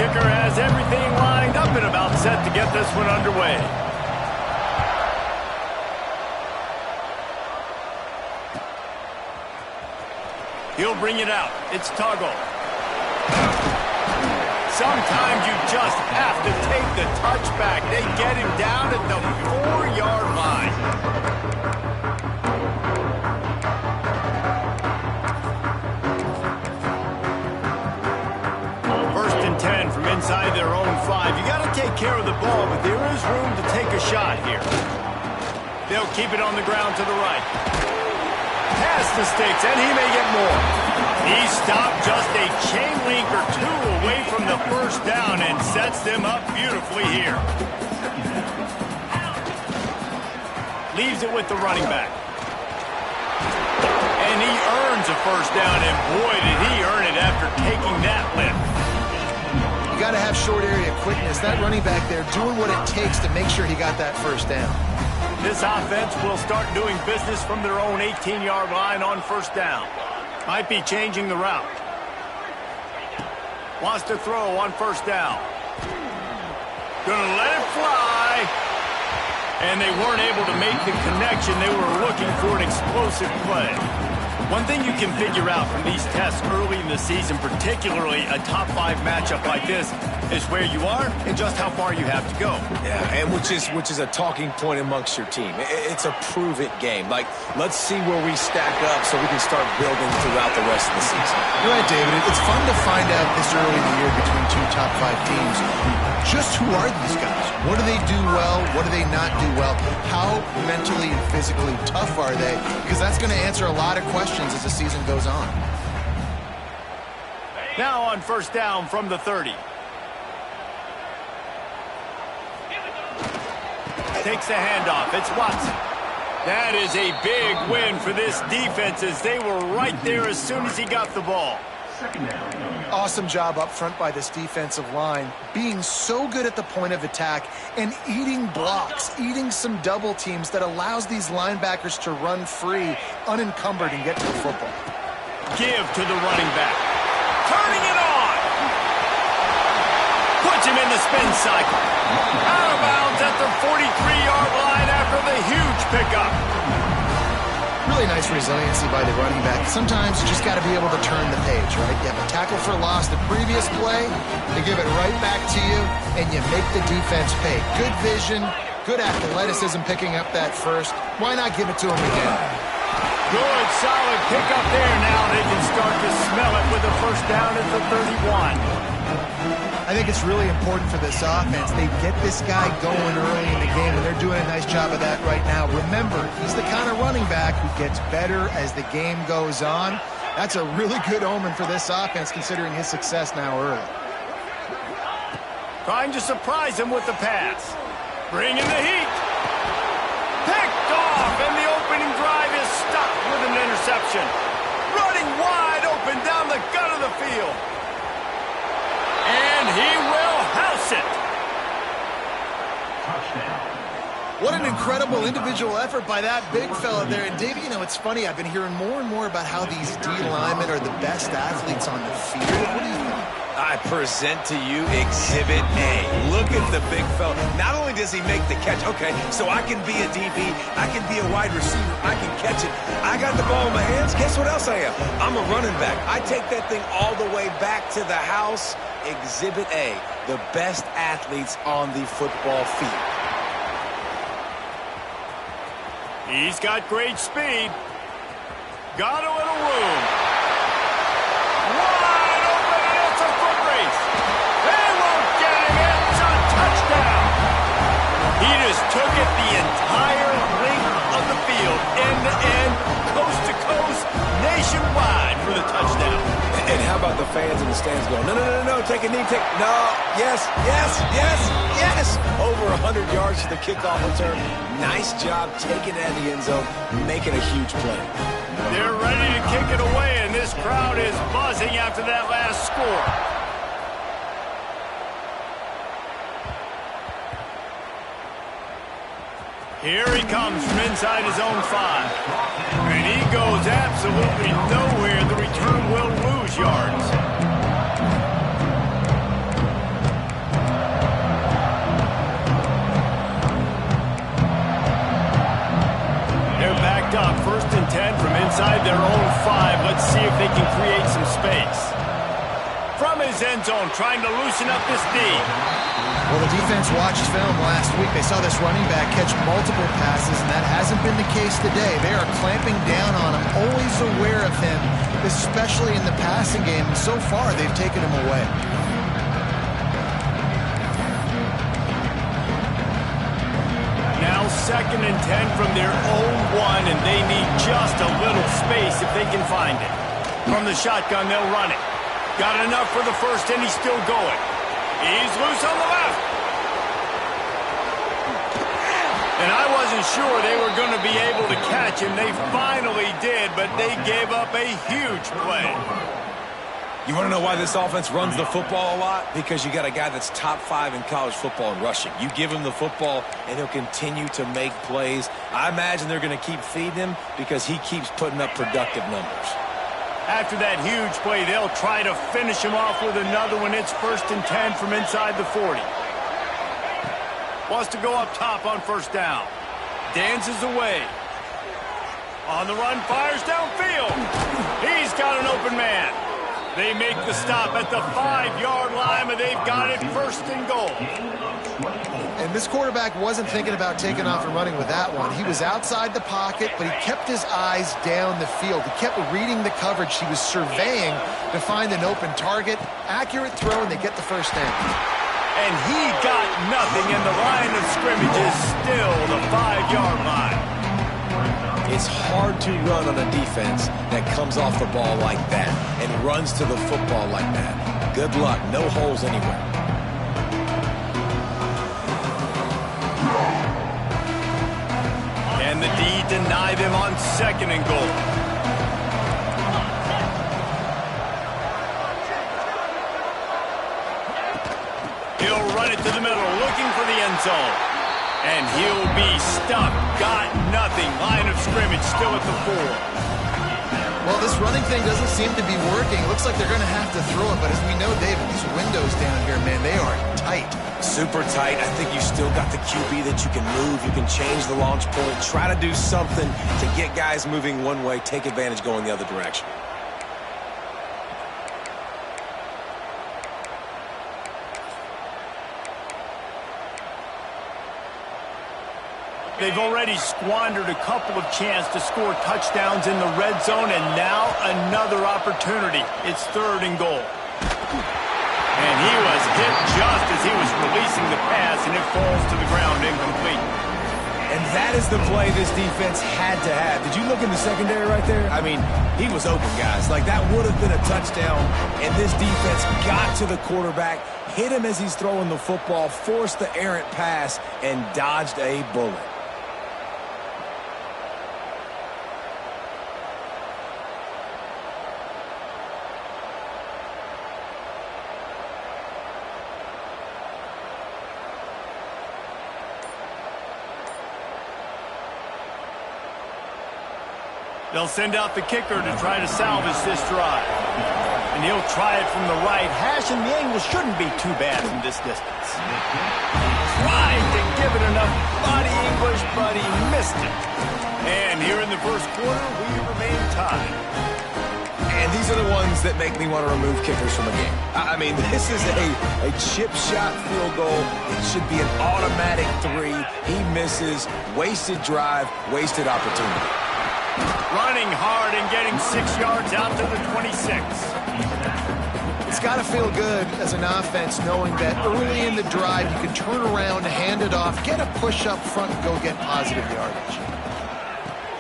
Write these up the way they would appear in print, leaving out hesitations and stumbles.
kicker has everything lined up and about set to get this one underway. He'll bring it out. It's Tuggle. Sometimes you just have to take the touchback. They get him down at the 4-yard line. First and 10 from inside their own 5. You got to take care of the ball, but there is room to take a shot here. They'll keep it on the ground to the right. Pass the sticks, and he may get more. He stopped just a chain link or two away from the first down and sets them up beautifully here. Leaves it with the running back. And he earns a first down, and boy, did he earn it after taking that lift. You got to have short area quickness. That running back there doing what it takes to make sure he got that first down. This offense will start doing business from their own 18-yard line on first down. Might be changing the route. Wants to throw on first down. Gonna let it fly. And they weren't able to make the connection. They were looking for an explosive play. One thing you can figure out from these tests early in the season, particularly a top 5 matchup like this, is where you are and just how far you have to go. Yeah, and which is a talking point amongst your team. It's a prove-it game. Like, let's see where we stack up so we can start building throughout the rest of the season. You're right, David. It's fun to find out this early in the year between 2 top 5 teams. Just who are these guys? What do they do well? What do they not do well? How mentally and physically tough are they? Because that's going to answer a lot of questions as the season goes on. Now on first down from the 30. Takes the handoff. It's Watson. That is a big win for this defense as they were right there as soon as he got the ball. Awesome job up front by this defensive line, being so good at the point of attack and eating blocks, eating some double teams that allows these linebackers to run free, unencumbered, and get to the football. Give to the running back. Turning it on. Puts him in the spin cycle. Out of bounds at the 43-yard line after the huge pickup. Really nice resiliency by the running back. Sometimes you just got to be able to turn the page, right? You have a tackle for loss the previous play, they give it right back to you, and you make the defense pay. Good vision, good athleticism picking up that first. Why not give it to him again? Good, solid pickup there. Now they can start to smell it with a first down at the 31. I think it's really important for this offense. They get this guy going early in the game, and they're doing a nice job of that right now. Remember, he's the kind of running back who gets better as the game goes on. That's a really good omen for this offense, considering his success now early. Trying to surprise him with the pass. Bringing the heat. Picked off, and the opening drive is stopped with an interception. Running wide open down the gut of the field. And he will house it. What an incredible individual effort by that big fella there. And, Davey, you know, it's funny. I've been hearing more and more about how these D linemen are the best athletes on the field. What do you think? I present to you Exhibit A. Look at the big fella. Not only does he make the catch, okay, so I can be a DB, I can be a wide receiver, I can catch it. I got the ball in my hands. Guess what else I am? I'm a running back. I take that thing all the way back to the house. Exhibit A, the best athletes on the football field. He's got great speed. Got a little room. Wide open, and it's a foot race. They won't get him. It's a touchdown. He just took it the entire length of the field, end to end, coast to coast, nationwide for the touchdown. And how about the fans in the stands going, no, no, no, no, take a knee, no, yes, yes, yes, yes. Over 100 yards to the kickoff return. Nice job taking it out of the end zone, making a huge play. They're ready to kick it away, and this crowd is buzzing after that last score. Here he comes from inside his own 5. And he goes absolutely nowhere. The return will lose yards. his end zone, trying to loosen up this D. Well, the defense watched film last week. They saw this running back catch multiple passes, and that hasn't been the case today. They are clamping down on him, always aware of him, especially in the passing game. And so far, they've taken him away. Now 2nd and 10 from their own 1, and they need just a little space if they can find it. From the shotgun, they'll run it. Got enough for the first, and he's still going. He's loose on the left. And I wasn't sure they were going to be able to catch him. They finally did, but they gave up a huge play. You want to know why this offense runs the football a lot? Because you got a guy that's top 5 in college football in rushing. You give him the football, and he'll continue to make plays. I imagine they're going to keep feeding him because he keeps putting up productive numbers. After that huge play, they'll try to finish him off with another one. It's 1st and 10 from inside the 40. Wants to go up top on 1st down. Dances away. On the run, fires downfield. He's got an open man. They make the stop at the 5-yard line, but they've got it 1st and goal. And this quarterback wasn't thinking about taking off and running with that one. He was outside the pocket, but he kept his eyes down the field. He kept reading the coverage. He was surveying to find an open target. Accurate throw, and they get the 1st down. And he got nothing, and the line of scrimmage is still the 5-yard line. It's hard to run on a defense that comes off the ball like that and runs to the football like that. Good luck. No holes anywhere. And the D deny them on 2nd and goal. He'll run it to the middle, looking for the end zone. And he'll be stuck. Got nothing. Line of scrimmage still at the 4. Well, this running thing doesn't seem to be working. Looks like they're going to have to throw it. But as we know, David, these windows down here, man, they are tight. Super tight. I think you still got the QB that you can move. You can change the launch point. Try to do something to get guys moving one way. Take advantage going the other direction. They've already squandered a couple of chances to score touchdowns in the red zone, and now another opportunity. It's 3rd and goal. And he was hit just as he was releasing the pass, and it falls to the ground incomplete. And that is the play this defense had to have. Did you look in the secondary right there? I mean, he was open, guys. Like, that would have been a touchdown, and this defense got to the quarterback, hit him as he's throwing the football, forced the errant pass, and dodged a bullet. They'll send out the kicker to try to salvage this drive. And he'll try it from the right hash, and the angle shouldn't be too bad from this distance. Tried to give it enough body English, but he missed it. And here in the 1st quarter, we remain tied. And these are the ones that make me want to remove kickers from a game. I mean, this is a chip shot field goal. It should be an automatic 3. He misses. Wasted drive, wasted opportunity. Running hard and getting 6 yards out to the 26. It's got to feel good as an offense knowing that early in the drive you can turn around, hand it off, get a push up front, and go get positive yardage.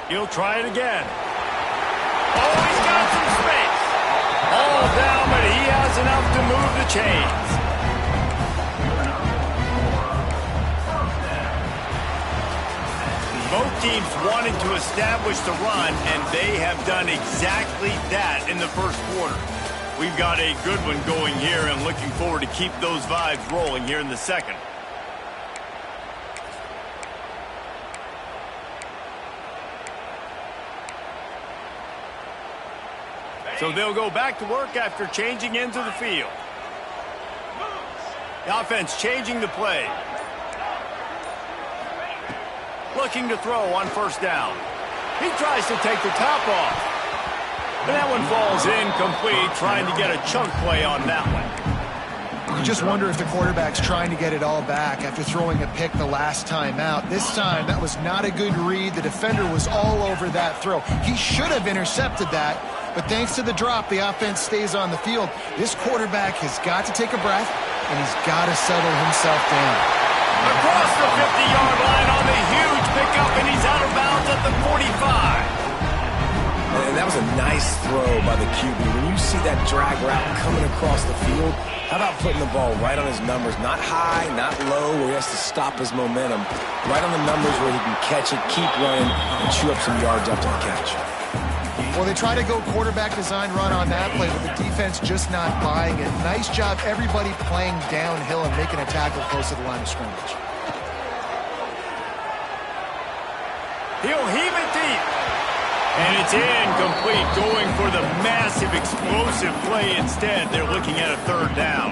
He'll try it again. Oh, he's got some space. All down, but he has enough to move the chains. Both teams wanted to establish the run, and they have done exactly that in the 1st quarter. We've got a good one going here, and looking forward to keep those vibes rolling here in the 2nd. So they'll go back to work after changing into the field. The offense changing the play. Looking to throw on 1st down. He tries to take the top off. And that one falls incomplete, trying to get a chunk play on that one. You just wonder if the quarterback's trying to get it all back after throwing a pick the last time out. This time, that was not a good read. The defender was all over that throw. He should have intercepted that, but thanks to the drop, the offense stays on the field. This quarterback has got to take a breath, and he's got to settle himself down. Across the 50-yard line on the huge pickup, and he's out of bounds at the 45. And that was a nice throw by the QB. When you see that drag route coming across the field, how about putting the ball right on his numbers? Not high, not low, where he has to stop his momentum. Right on the numbers where he can catch it, keep running, and chew up some yards after the catch. Well, they try to go quarterback design run on that play, but the defense just not buying it. Nice job, everybody playing downhill and making a tackle close to the line of scrimmage. He'll heave it deep. And it's incomplete, going for the massive explosive play instead. They're looking at a third down.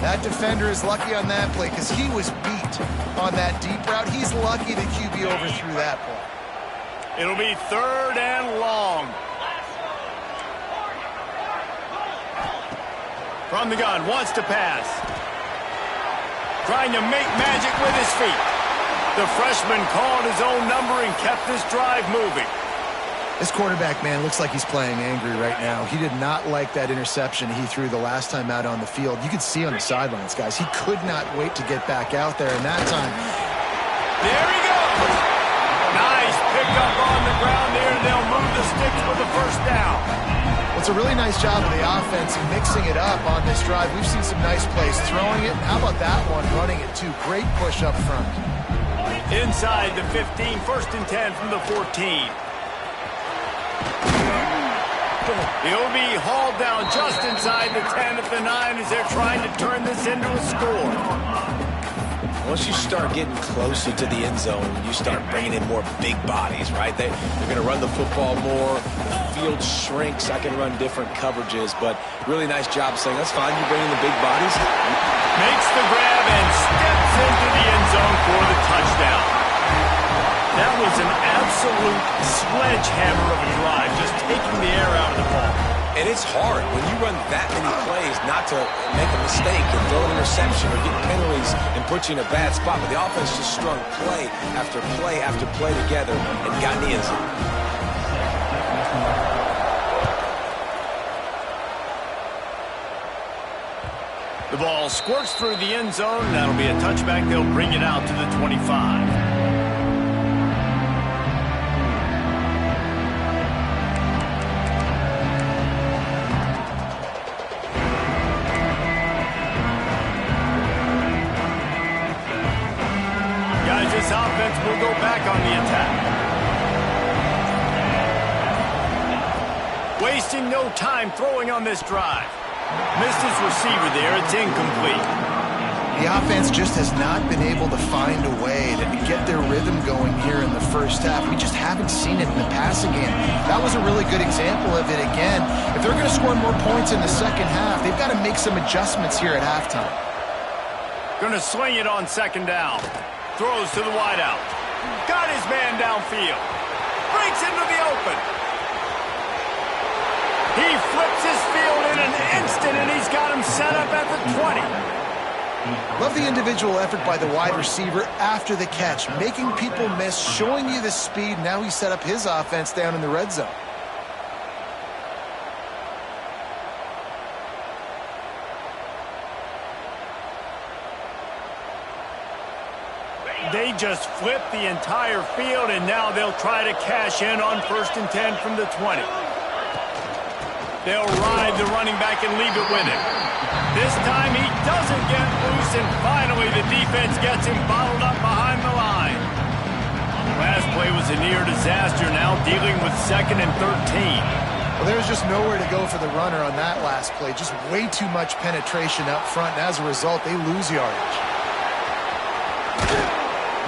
That defender is lucky on that play because he was beat on that deep route. He's lucky the QB overthrew that play. It'll be third and long. From the gun, wants to pass. Trying to make magic with his feet. The freshman called his own number and kept this drive moving. This quarterback, man, looks like he's playing angry right now. He did not like that interception he threw the last time out on the field. You could see on the sidelines, guys. He could not wait to get back out there, and that time... There he goes! Nice pickup on the ground there, and they'll move the sticks for the first down. Well, it's a really nice job of the offense mixing it up on this drive. We've seen some nice plays throwing it. How about that one, running it, too? Great push up front. Inside the 15, first and 10 from the 14. He'll be hauled down just inside the 10 at the 9 as they're trying to turn this into a score. Once you start getting closer to the end zone, you start bringing in more big bodies, right? They're going to run the football more. The field shrinks. I can run different coverages, but really nice job saying, that's fine, you bring in the big bodies. Makes the grab and steps into the end zone for the touchdown. That was an absolute sledgehammer of a drive, just taking the air out of the ball. And it's hard when you run that many plays not to make a mistake and throw an interception or get penalties and put you in a bad spot. But the offense just strung play after play after play together and got in the end zone. The ball squirts through the end zone. That'll be a touchback. They'll bring it out to the 25. This offense will go back on the attack. Wasting no time throwing on this drive. Missed his receiver there. It's incomplete. The offense just has not been able to find a way to get their rhythm going here in the first half. We just haven't seen it in the passing game. That was a really good example of it again. If they're going to score more points in the second half, they've got to make some adjustments here at halftime. Going to swing it on second down. Throws to the wideout. Got his man downfield. Breaks into the open. He flips his field in an instant, and he's got him set up at the 20. Love the individual effort by the wide receiver after the catch, making people miss, showing you the speed. Now he set up his offense down in the red zone. They just flipped the entire field, and now they'll try to cash in on first and 10 from the 20. They'll ride the running back and leave it with him. This time he doesn't get loose, and finally the defense gets him bottled up behind the line. Last play was a near disaster, now dealing with second and 13. Well, there's just nowhere to go for the runner on that last play. Just way too much penetration up front, and as a result, they lose yardage.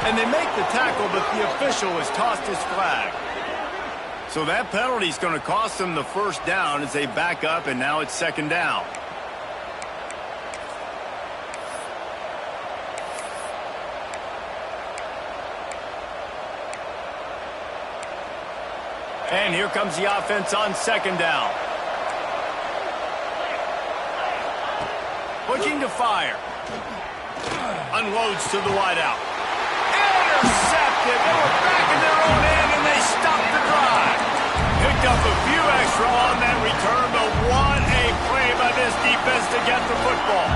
And they make the tackle, but the official has tossed his flag. So that penalty is going to cost them the first down as they back up, and now it's second down. And here comes the offense on second down. Looking to fire. Unloads to the wideout. Intercepted. They were back in their own end, and they stopped the drive. Picked up a few extra on that return, but what a play by this defense to get the football.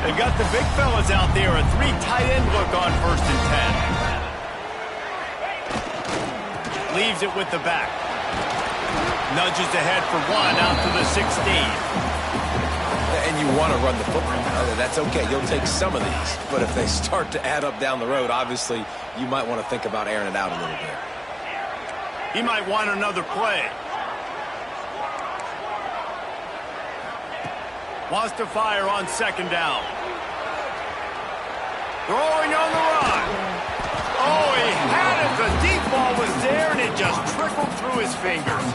They've got the big fellas out there, a 3 tight end look on 1st and 10. Leaves it with the back. Nudges ahead for 1 out to the 16. And you want to run the football. That's okay. You'll take some of these. But if they start to add up down the road, obviously, you might want to think about airing it out a little bit. He might want another play. Wants to fire on 2nd down. Throwing on the run. Oh, he had it. The deep ball was there, and it just trickled through his fingers.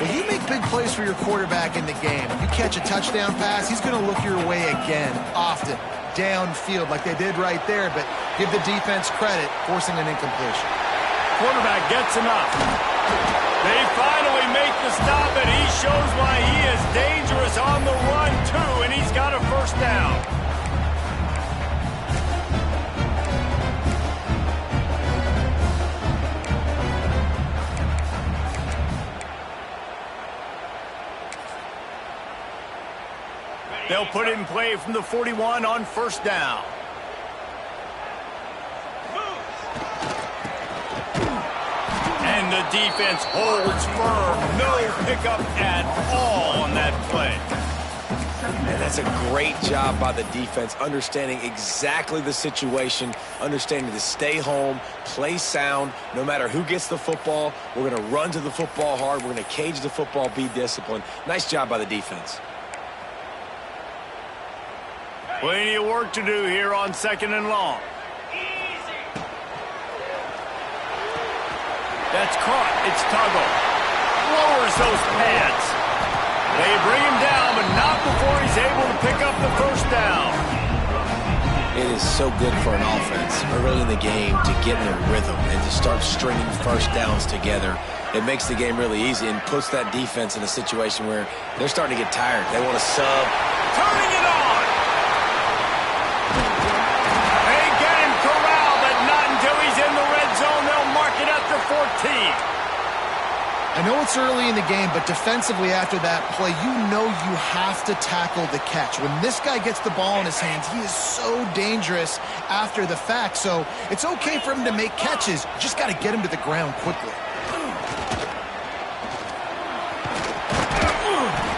When you make big plays for your quarterback in the game, you catch a touchdown pass, he's going to look your way again, often, downfield like they did right there, but give the defense credit, forcing an incompletion. Quarterback gets enough. They finally make the stop, and he shows why he is dangerous on the run, too, and he's got a 1st down. They'll put it in play from the 41 on 1st down. And the defense holds firm. No pickup at all on that play. And that's a great job by the defense, understanding exactly the situation, understanding to stay home, play sound. No matter who gets the football, we're going to run to the football hard. We're going to cage the football, be disciplined. Nice job by the defense. Plenty of work to do here on 2nd and long. That's caught. It's Tuggle. Lowers those pads. They bring him down, but not before he's able to pick up the 1st down. It is so good for an offense early in the game to get in a rhythm and to start stringing 1st downs together. It makes the game really easy and puts that defense in a situation where they're starting to get tired. They want to sub. Turning it on. They get him corralled, but not until he's in the red zone. They'll mark it up to 14. I know it's early in the game, but defensively after that play, you know you have to tackle the catch. When this guy gets the ball in his hands, he is so dangerous after the fact. So it's okay for him to make catches. You just got to get him to the ground quickly.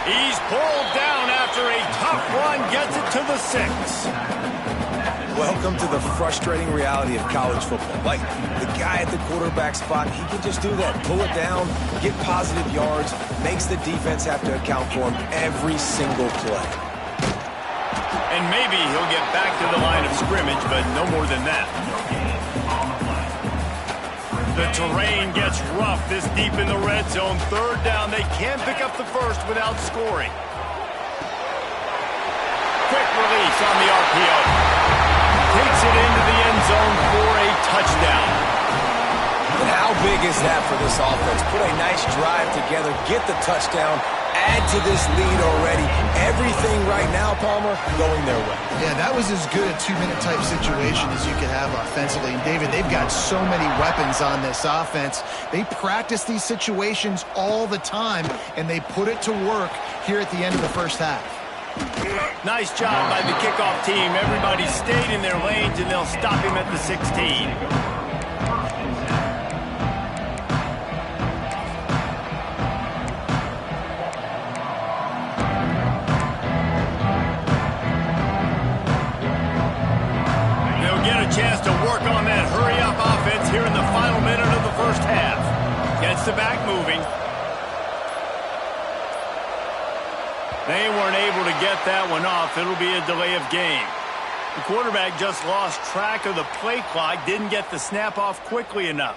He's pulled down after a tough run, gets it to the 6. Welcome to the frustrating reality of college football. Like, the guy at the quarterback spot, he can just do that. Pull it down, get positive yards, makes the defense have to account for him every single play. And maybe he'll get back to the line of scrimmage, but no more than that. The terrain gets rough this deep in the red zone. 3rd down, they can't pick up the 1st without scoring. Quick release on the RPO. Takes it into the end zone for a touchdown. And how big is that for this offense? Put a nice drive together, get the touchdown, add to this lead already. Everything right now, Palmer, going their way. Yeah, that was as good a 2-minute type situation as you could have offensively. And David, they've got so many weapons on this offense. They practice these situations all the time, and they put it to work here at the end of the 1st half. Nice job by the kickoff team. Everybody stayed in their lanes, and they'll stop him at the 16. They'll get a chance to work on that hurry-up offense here in the final minute of the 1st half. Gets the back moving. They weren't able to get that one off. It'll be a delay of game. The quarterback just lost track of the play clock, didn't get the snap off quickly enough.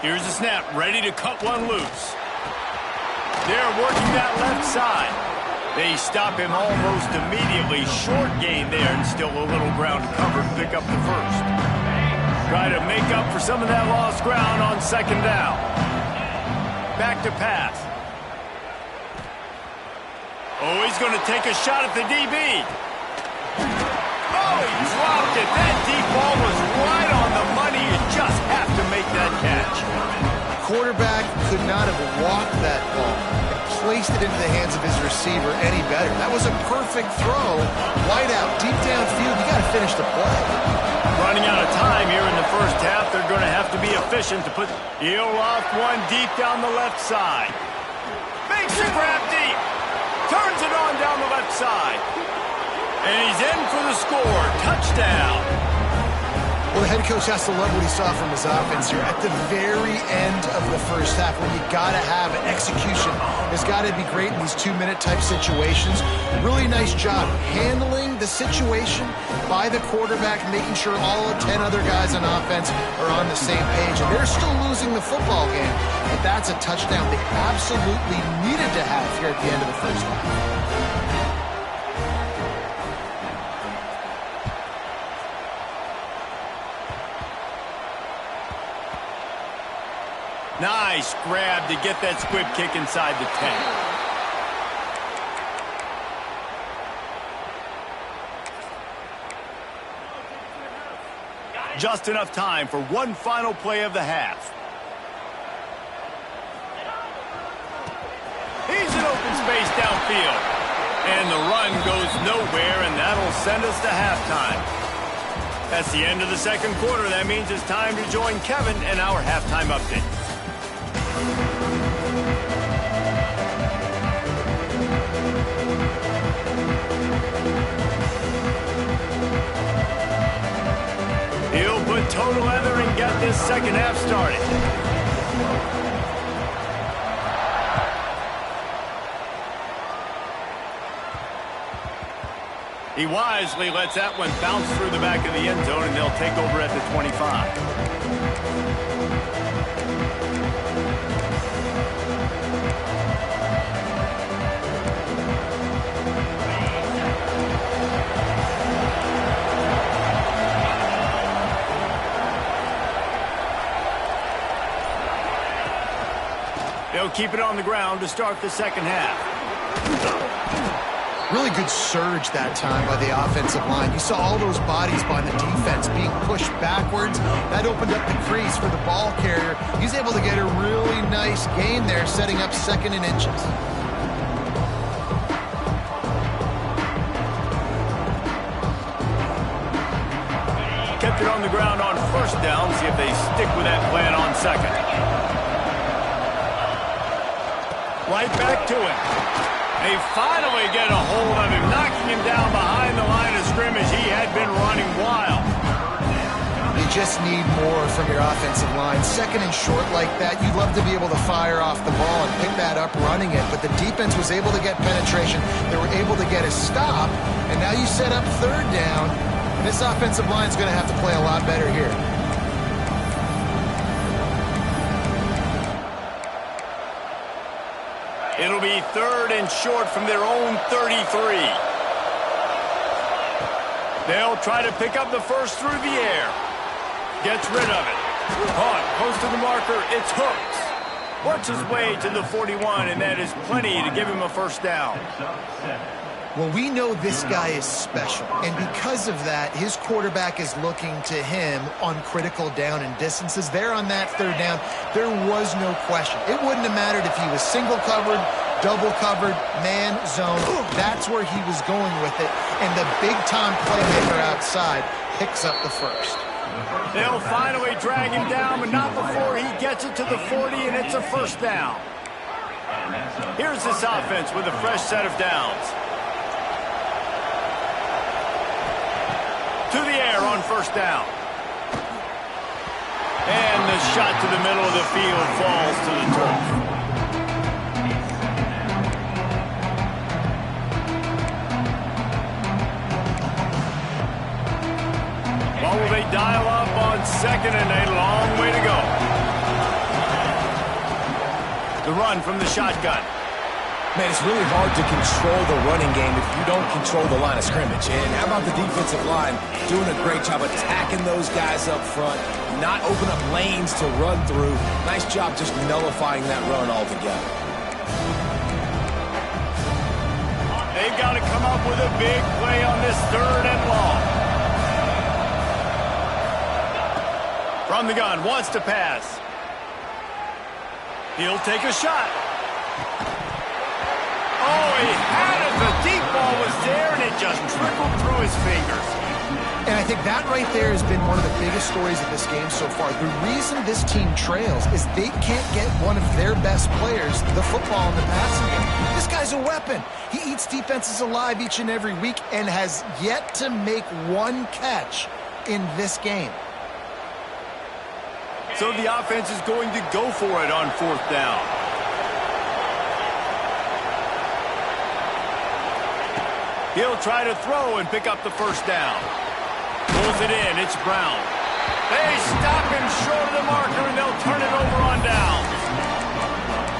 Here's the snap, ready to cut one loose. They're working that left side. They stop him almost immediately. Short gain there, and still a little ground to cover to pick up the 1st. Try to make up for some of that lost ground on 2nd down. back to pass. Oh, he's going to take a shot at the DB. Oh, he dropped it. That deep ball was right on the money. You just have to make that catch. Quarterback could not have walked that ball and placed it into the hands of his receiver any better. That was a perfect throw. Wide out, deep downfield. You got to finish the play. Running out of time here in the first half. They're going to have to be efficient to put loft one deep down the left side. Makes a grab deep. Turns it on down the left side. And he's in for the score. Touchdown. Well, the head coach has to love what he saw from his offense here. At the very end of the first half, when you got to have an execution, it's got to be great in these 2-minute type situations. Really nice job handling the situation by the quarterback, making sure all 10 other guys on offense are on the same page. And they're still losing the football game, but that's a touchdown they absolutely needed to have here at the end of the first half. Nice grab to get that squib kick inside the 10. Just enough time for one final play of the half. He's in open space downfield. And the run goes nowhere, and that'll send us to halftime. That's the end of the second quarter. That means it's time to join Kevin and our halftime update. He'll put total leather and get this second half started. He wisely lets that one bounce through the back of the end zone, and they'll take over at the 25. They'll keep it on the ground to start the second half. Really good surge that time by the offensive line. You saw all those bodies by the defense being pushed backwards. That opened up the crease for the ball carrier. He's able to get a really nice gain there, setting up second and inches. Kept it on the ground on first down. See if they stick with that plan on second. Right back to it. They finally get a hold of him, knocking him down behind the line of scrimmage. He had been running wild. You just need more from your offensive line. Second and short like that, you'd love to be able to fire off the ball and pick that up running it. But the defense was able to get penetration. They were able to get a stop. And now you set up third down. This offensive line is going to have to play a lot better here. It'll be third and short from their own 33. They'll try to pick up the first through the air. Gets rid of it. Caught, close to the marker, it's Hooks. Works his way to the 41, and that is plenty to give him a first down. Well, we know this guy is special, and because of that, his quarterback is looking to him on critical down and distances. There on that third down, there was no question. It wouldn't have mattered if he was single covered, double covered, man, zone. That's where he was going with it, and the big-time playmaker outside picks up the first. They'll finally drag him down, but not before he gets it to the 40, and it's a first down. Here's this offense with a fresh set of downs. To the air on first down. And the shot to the middle of the field falls to the turf. Well, will they dial up on second and a long way to go? The run from the shotgun. Man, it's really hard to control the running game if you don't control the line of scrimmage. And how about the defensive line doing a great job attacking those guys up front, not open up lanes to run through. Nice job just nullifying that run altogether. They've got to come up with a big play on this 3rd and long. From the gun, wants to pass. He'll take a shot. Oh, he had it. The deep ball was there, and it just trickled through his fingers. And I think that right there has been one of the biggest stories of this game so far. The reason this team trails is they can't get one of their best players the football in the passing game. This guy's a weapon. He eats defenses alive each and every week and has yet to make one catch in this game. So the offense is going to go for it on 4th down. He'll try to throw and pick up the 1st down. Pulls it in. It's Brown. They stop him short of the marker, and they'll turn it over on downs.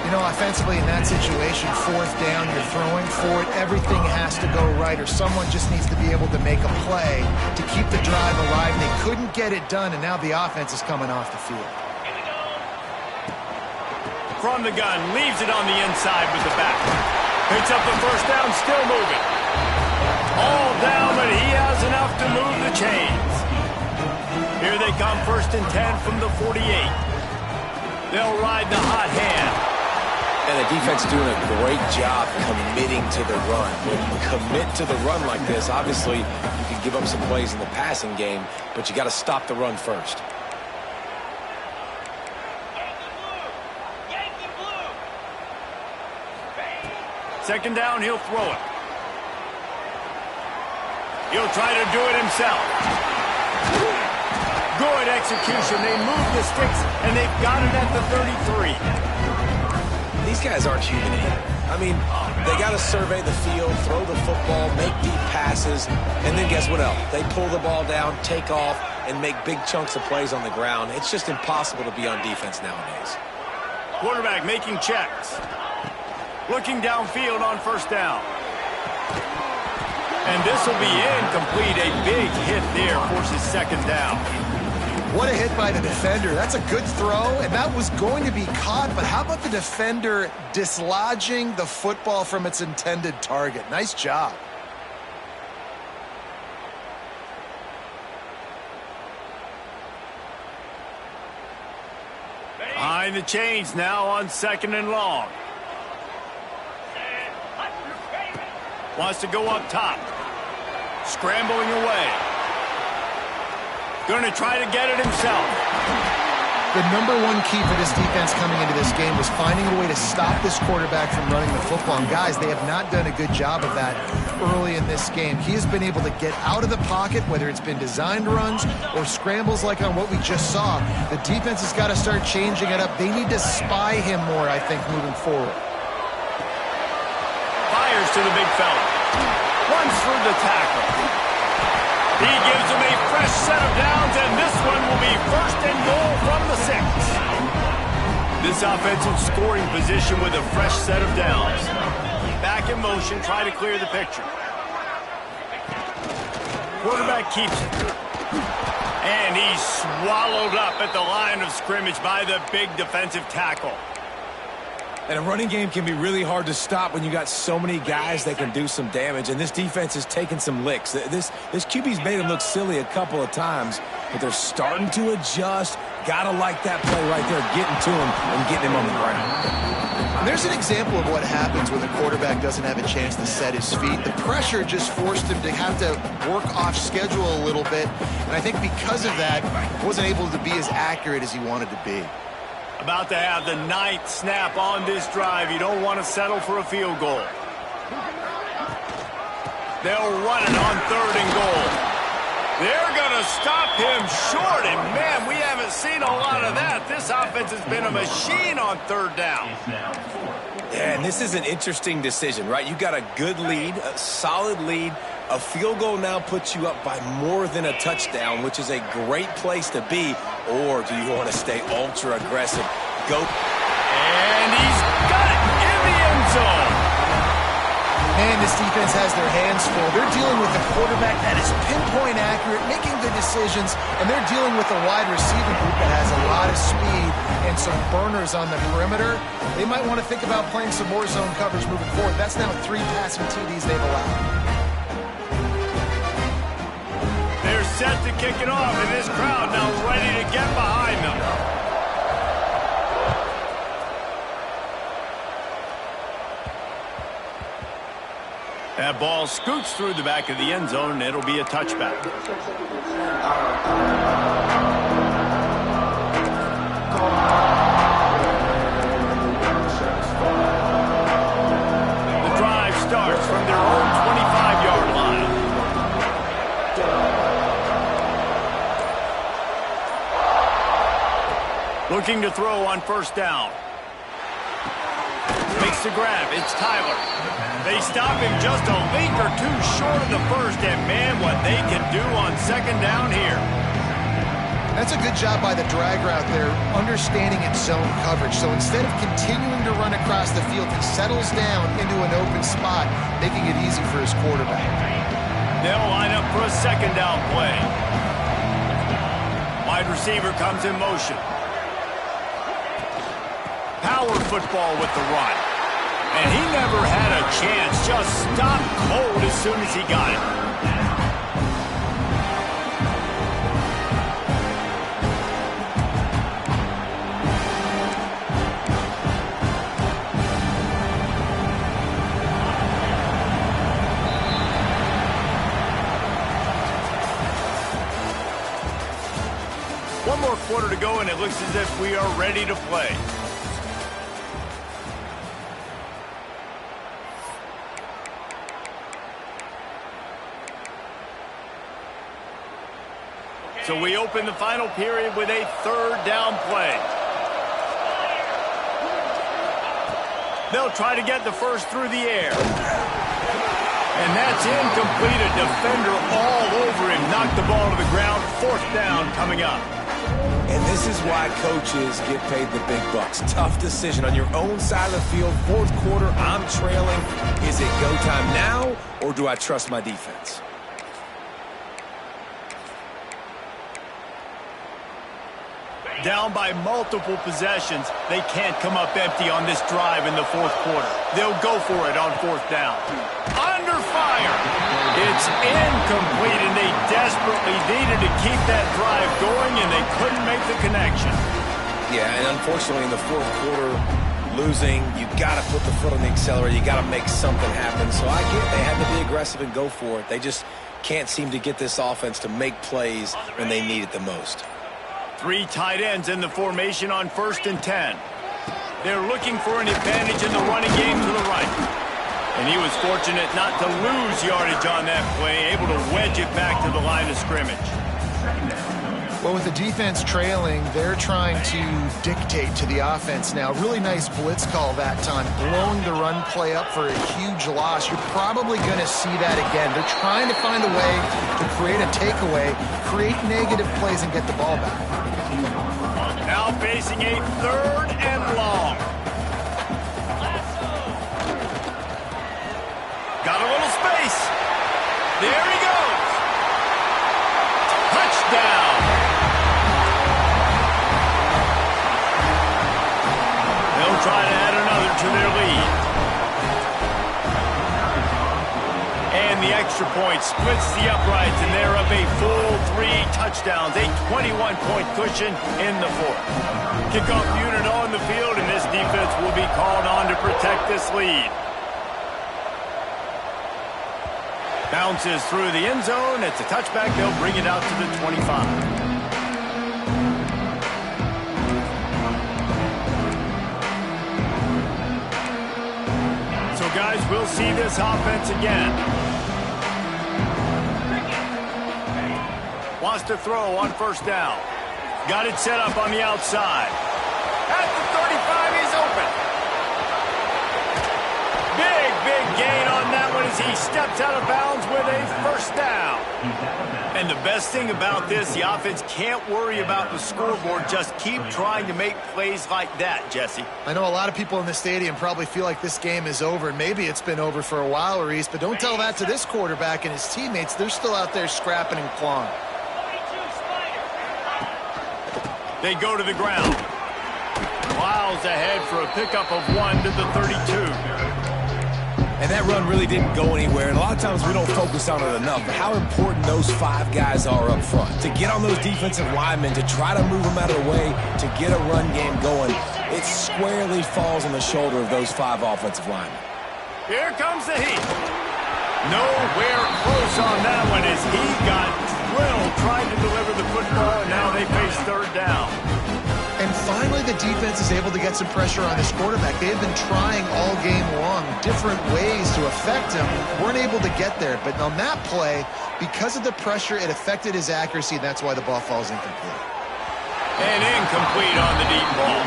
You know, offensively in that situation, 4th down, you're throwing for it. Everything has to go right, or someone just needs to be able to make a play to keep the drive alive. They couldn't get it done, and now the offense is coming off the field. From the gun, leaves it on the inside with the back. Picks up the 1st down, still moving. All down, but he has enough to move the chains. Here they come, 1st and 10 from the 48. They'll ride the hot hand. And the defense doing a great job committing to the run. When you commit to the run like this, obviously you can give up some plays in the passing game, but you got to stop the run first. Second down, he'll throw it. He'll try to do it himself. Good execution. They move the sticks, and they've got it at the 33. These guys aren't human either. I mean, they got to survey the field, throw the football, make deep passes, and then guess what else? They pull the ball down, take off, and make big chunks of plays on the ground. It's just impossible to be on defense nowadays. Quarterback making checks. Looking downfield on 1st down. And this will be incomplete. A big hit there forces 2nd down. What a hit by the defender. That's a good throw, and that was going to be caught, but how about the defender dislodging the football from its intended target? Nice job. Behind the chains now on 2nd and long. Wants to go up top. Scrambling away. Going to try to get it himself. The number one key for this defense coming into this game was finding a way to stop this quarterback from running the football. And guys, they have not done a good job of that early in this game. He has been able to get out of the pocket, whether it's been designed runs or scrambles like on what we just saw. The defense has got to start changing it up. They need to spy him more, I think, moving forward. Fires to the big fella. Runs through the tackle. He gives him a fresh set of downs, and this one will be 1st and goal from the 6. This offensive scoring position with a fresh set of downs. Back in motion, try to clear the picture. Quarterback keeps it. And he's swallowed up at the line of scrimmage by the big defensive tackle. And a running game can be really hard to stop when you got so many guys that can do some damage. And this defense is taking some licks. This QB's made him look silly a couple of times, but they're starting to adjust. Gotta like that play right there, getting to him and getting him on the ground. And there's an example of what happens when the quarterback doesn't have a chance to set his feet. The pressure just forced him to have to work off schedule a little bit. And I think because of that, he wasn't able to be as accurate as he wanted to be. About to have the 9th snap on this drive. You don't want to settle for a field goal. They'll run it on 3rd and goal. They're going to stop him short, and man, we haven't seen a lot of that. This offense has been a machine on 3rd down. Yeah, and this is an interesting decision, right? You got a good lead, a solid lead. A field goal now puts you up by more than a touchdown, which is a great place to be. Or do you want to stay ultra aggressive? Go. And he's got it in the end zone. Man, this defense has their hands full. They're dealing with a quarterback that is pinpoint accurate, making good decisions, and they're dealing with a wide receiver group that has a lot of speed and some burners on the perimeter. They might want to think about playing some more zone coverage moving forward. That's now 3 passing TDs they've allowed. They're set to kick it off, and this crowd now ready to get behind them. That ball scoots through the back of the end zone, and it'll be a touchback. The drive starts from their own 25-yard line. Looking to throw on first down. Makes the grab. It's Tyler. They stop him just a league or two short of the first, and man, what they can do on second down here. That's a good job by the drag route there, understanding its zone coverage. So instead of continuing to run across the field, he settles down into an open spot, making it easy for his quarterback. They'll line up for a second down play. Wide receiver comes in motion. Power football with the run. And he never had a chance, just stopped cold as soon as he got it. One more quarter to go, and it looks as if we are ready to play. So we open the final period with a third down play. They'll try to get the first through the air. And that's incomplete. A defender all over him. Knocked the ball to the ground. Fourth down coming up. And this is why coaches get paid the big bucks. Tough decision on your own side of the field. Fourth quarter, I'm trailing. Is it go time now, or do I trust my defense? Down by multiple possessions. They can't come up empty on this drive in the fourth quarter. They'll go for it on fourth down. Under fire. It's incomplete, and they desperately needed to keep that drive going, and they couldn't make the connection. Yeah, and unfortunately in the fourth quarter, losing, you got to put the foot on the accelerator. You got to make something happen. So I get they had to be aggressive and go for it. They just can't seem to get this offense to make plays when they need it the most. 3 tight ends in the formation on 1st and 10. They're looking for an advantage in the running game to the right. And he was fortunate not to lose yardage on that play, able to wedge it back to the line of scrimmage. Well, with the defense trailing, they're trying to dictate to the offense now. Really nice blitz call that time, blowing the run play up for a huge loss. You're probably going to see that again. They're trying to find a way to create a takeaway, create negative plays, and get the ball back. Now facing a third and long. Got a little space. There he goes. Touchdown. They'll try to add another to their lead. And the extra point splits the uprights, and they're up a full 3 touchdowns, a 21-point cushion in the fourth. Kickoff unit on the field, and this defense will be called on to protect this lead. Bounces through the end zone. It's a touchback. They'll bring it out to the 25. Guys, we'll see this offense again. Wants to throw on first down. Got it set up on the outside. At the 35, he's open. Big gain on that one as he steps out of bounds with a first down. And the best thing about this, the offense can't worry about the scoreboard. Just keep trying to make plays like that, Jesse. I know a lot of people in the stadium probably feel like this game is over. Maybe it's been over for a while, Reese, but don't tell that to this quarterback and his teammates. They're still out there scrapping and clawing. They go to the ground. Miles ahead for a pickup of 1 to the 32. And that run really didn't go anywhere, and a lot of times we don't focus on it enough, but how important those 5 guys are up front. To get on those defensive linemen, to try to move them out of the way, to get a run game going, it squarely falls on the shoulder of those 5 offensive linemen. Here comes the heat. Nowhere close on that one as he got drilled trying to deliver the football, and now they face third down. And finally, the defense is able to get some pressure on this quarterback. They have been trying all game long different ways to affect him. Weren't able to get there. But on that play, because of the pressure, it affected his accuracy, and that's why the ball falls incomplete. And incomplete on the deep ball.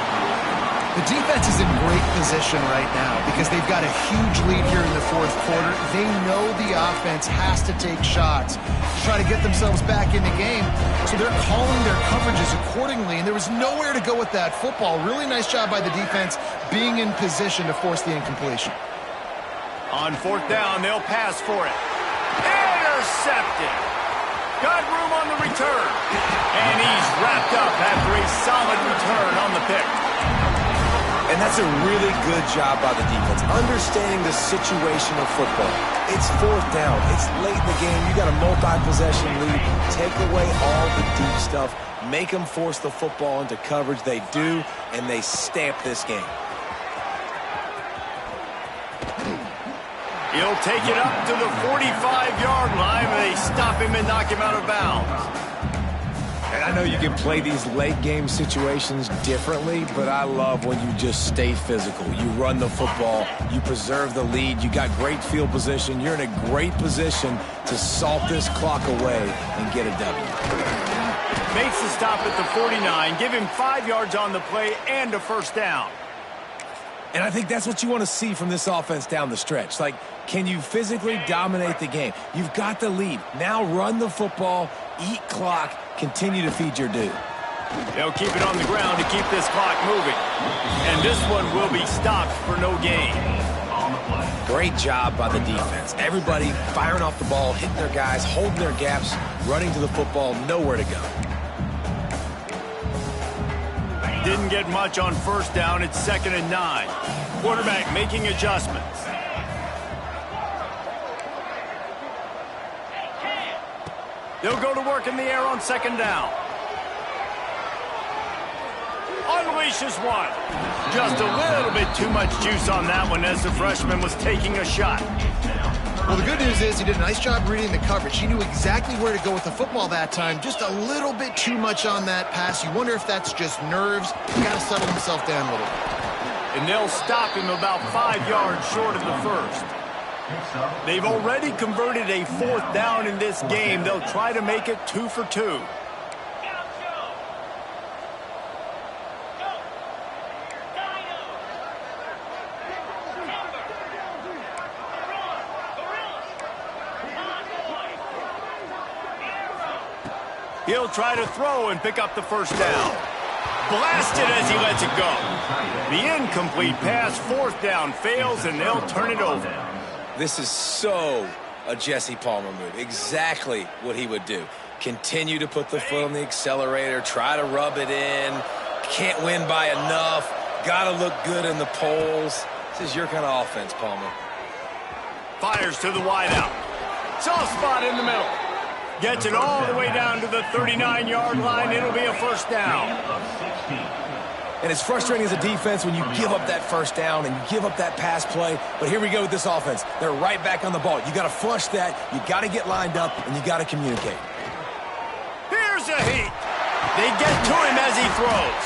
The defense is in great position right now because they've got a huge lead here in the fourth quarter. They know the offense has to take shots to try to get themselves back in the game. So they're calling their coverages accordingly, and there was nowhere to go with that football. Really nice job by the defense being in position to force the incompletion. On fourth down, they'll pass for it. Intercepted. Got room on the return. And he's wrapped up after a solid return on the pick. And that's a really good job by the defense, understanding the situation of football. It's fourth down. It's late in the game. You got a multi-possession lead. Take away all the deep stuff. Make them force the football into coverage. They do, and they stamp this game. He'll take it up to the 45-yard line, and they stop him and knock him out of bounds. And I know you can play these late-game situations differently, but I love when you just stay physical. You run the football. You preserve the lead. You got great field position. You're in a great position to salt this clock away and get a W. Makes the stop at the 49. Give him 5 yards on the play and a first down. And I think that's what you want to see from this offense down the stretch. Like, can you physically dominate the game? You've got the lead. Now run the football, eat clock, continue to feed your dude. They'll keep it on the ground to keep this clock moving. And this one will be stopped for no gain. Great job by the defense. Everybody firing off the ball, hitting their guys, holding their gaps, running to the football, nowhere to go. Didn't get much on first down. It's 2nd and 9. Quarterback making adjustments. They'll go to work in the air on 2nd down. Unleashes one. Just a little bit too much juice on that one as the freshman was taking a shot. Well, the good news is he did a nice job reading the coverage. He knew exactly where to go with the football that time. Just a little bit too much on that pass. You wonder if that's just nerves. He's got to settle himself down a little bit. And they'll stop him about 5 yards short of the first. They've already converted a 4th down in this game. They'll try to make it 2 for 2. He'll try to throw and pick up the first down. Blasted as he lets it go. The incomplete pass, 4th down, fails, and they'll turn it over. This is so a Jesse Palmer move. Exactly what he would do. Continue to put the foot on the accelerator, try to rub it in. Can't win by enough. Got to look good in the polls. This is your kind of offense, Palmer. Fires to the wideout. Soft spot in the middle. Gets it all the way down to the 39-yard line. It'll be a first down. And it's frustrating as a defense when you give up that first down and you give up that pass play. But here we go with this offense. They're right back on the ball. You got to flush that. You got to get lined up, and you got to communicate. Here's a heat. They get to him as he throws.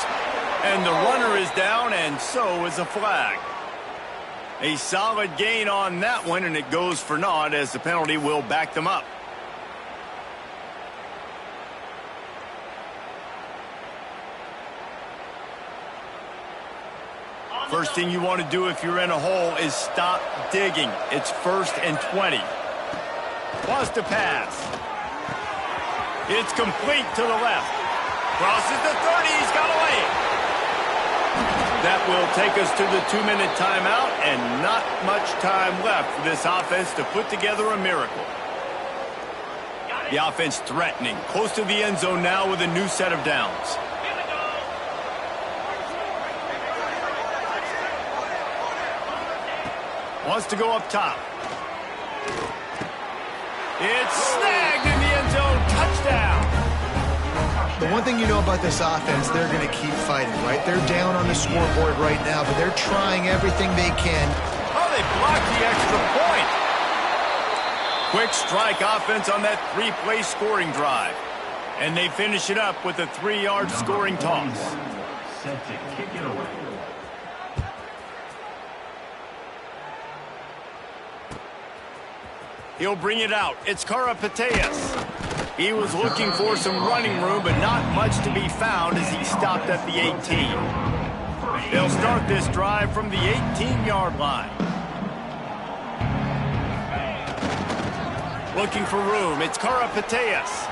And the runner is down, and so is a flag. A solid gain on that one, and it goes for naught as the penalty will back them up. First thing you want to do if you're in a hole is stop digging. It's 1st and 20. Wants to pass. It's complete to the left. Crosses the 30. He's got away. That will take us to the 2-minute timeout, and not much time left for this offense to put together a miracle. The offense threatening, close to the end zone now with a new set of downs. Wants to go up top. It's snagged in the end zone. Touchdown. The one thing you know about this offense, they're going to keep fighting, right? They're down on the scoreboard right now, but they're trying everything they can. Oh, they blocked the extra point. Quick strike offense on that 3-play scoring drive. And they finish it up with a 3-yard scoring toss. Set to kick it away. He'll bring it out. It's Karapateas. He was looking for some running room, but not much to be found as he stopped at the 18. They'll start this drive from the 18-yard line. Looking for room. It's Karapateas.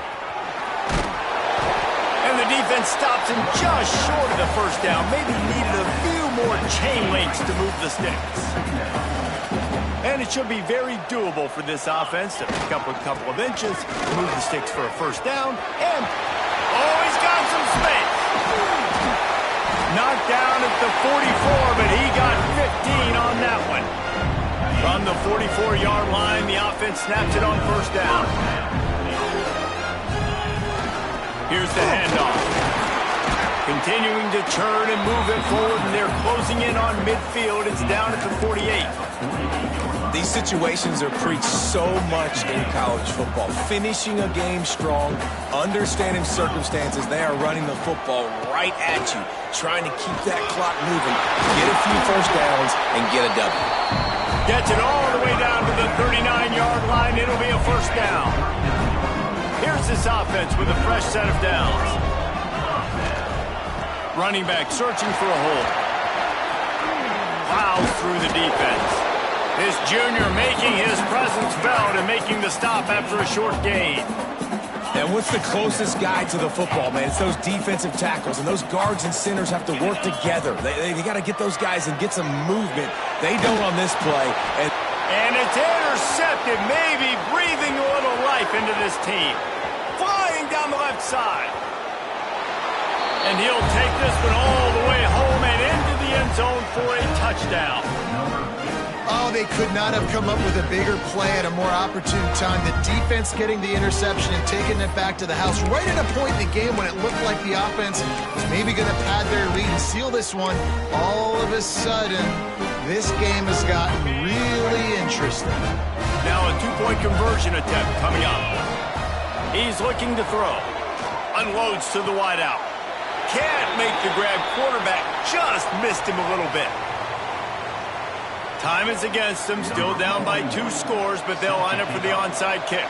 And the defense stops him just short of the first down. Maybe needed a few more chain links to move the sticks. And it should be very doable for this offense to pick up a couple of inches, move the sticks for a first down, and, oh, he's got some space. Knocked down at the 44, but he got 15 on that one. From the 44-yard line, the offense snaps it on first down. Here's the handoff. Continuing to churn and move it forward, and they're closing in on midfield. It's down at the 48. These situations are preached so much in college football. Finishing a game strong, understanding circumstances. They are running the football right at you, trying to keep that clock moving, get a few first downs, and get a W. Gets it all the way down to the 39-yard line. It'll be a first down. Here's this offense with a fresh set of downs. Running back searching for a hole. Plows through the defense. This junior making his presence felt and making the stop after a short gain. And what's the closest guy to the football, man? It's those defensive tackles, and those guards and centers have to work together. They got to get those guys and get some movement. They don't on this play. And it's intercepted, maybe breathing a little life into this team. Flying down the left side. And he'll take this one all the way home and into the end zone for a touchdown. Oh, they could not have come up with a bigger play at a more opportune time. The defense getting the interception and taking it back to the house right at a point in the game when it looked like the offense was maybe going to pad their lead and seal this one. All of a sudden, this game has gotten really interesting. Now a 2-point conversion attempt coming up. He's looking to throw. Unloads to the wideout. Can't make the grab. Quarterback just missed him a little bit. Time is against them. Still down by 2 scores, but they'll line up for the onside kick.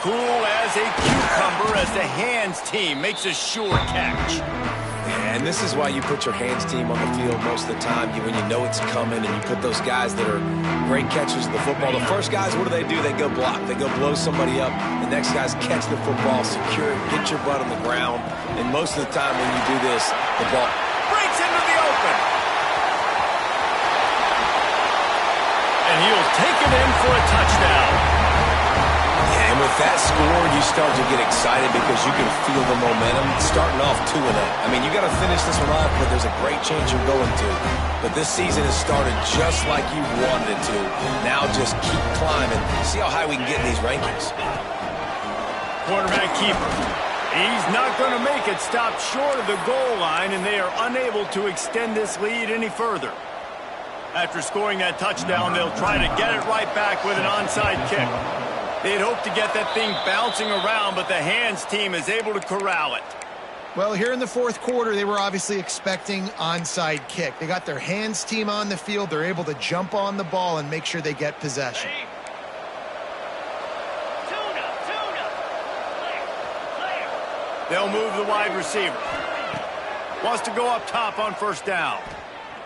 Cool as a cucumber as the hands team makes a sure catch. And this is why you put your hands team on the field most of the time when you know it's coming, and you put those guys that are great catchers of the football. The first guys, what do? They go block. They go blow somebody up. The next guys catch the football, secure it, get your butt on the ground. And most of the time when you do this, the ball breaks into the open. And he'll take it in for a touchdown. And with that score, you start to get excited because you can feel the momentum starting off 2-0. I mean, you got to finish this one off, but there's a great chance you're going to. But this season has started just like you wanted it to. Now just keep climbing. See how high we can get in these rankings. Quarterback keeper. He's not going to make it. Stopped short of the goal line, and they are unable to extend this lead any further. After scoring that touchdown, they'll try to get it right back with an onside kick. They'd hope to get that thing bouncing around, but the hands team is able to corral it. Well, here in the fourth quarter, they were obviously expecting onside kick. They got their hands team on the field. They're able to jump on the ball and make sure they get possession. They'll move the wide receiver. Wants to go up top on first down.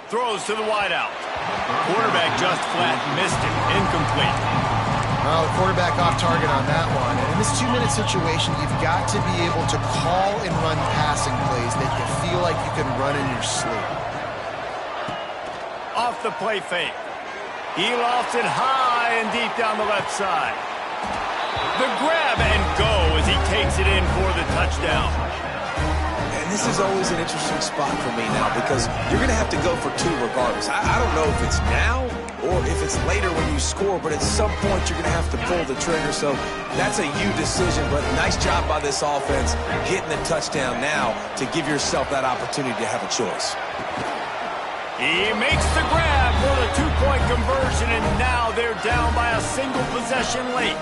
Throws to the wideout. Quarterback just flat missed it. Incomplete. Well, the quarterback off target on that one. And in this 2-minute situation, you've got to be able to call and run passing plays that you feel like you can run in your sleep. Off the play fake. He lofts it high and deep down the left side. The grab and go as he takes it in for the touchdown. And this is always an interesting spot for me now because you're going to have to go for two regardless. I don't know if it's now or if it's later when you score, but at some point you're going to have to pull the trigger. So that's a you decision, but nice job by this offense getting the touchdown now to give yourself that opportunity to have a choice. He makes the grab for the 2-point conversion, and now they're down by a single possession late.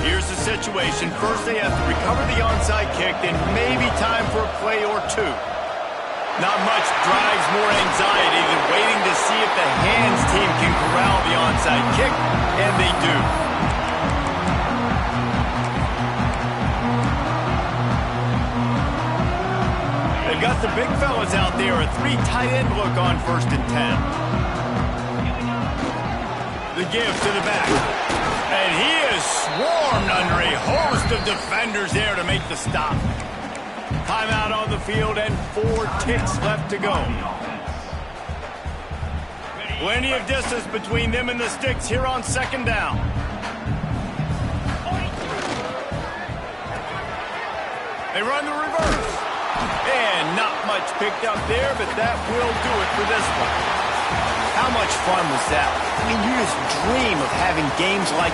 Here's the situation. First, they have to recover the onside kick, then maybe time for a play or two. Not much drives more anxiety than waiting to see if the hands team can corral the onside kick, and they do. They've got the big fellas out there, a 3 tight end look on 1st and 10. The give to the back. And he is swarmed under a host of defenders there to make the stop. Timeout on the field and 4 ticks left to go. Plenty of distance between them and the sticks here on 2nd down. They run the reverse. And not much picked up there, but that will do it for this one. How much fun was that? I mean, you just dream of having games like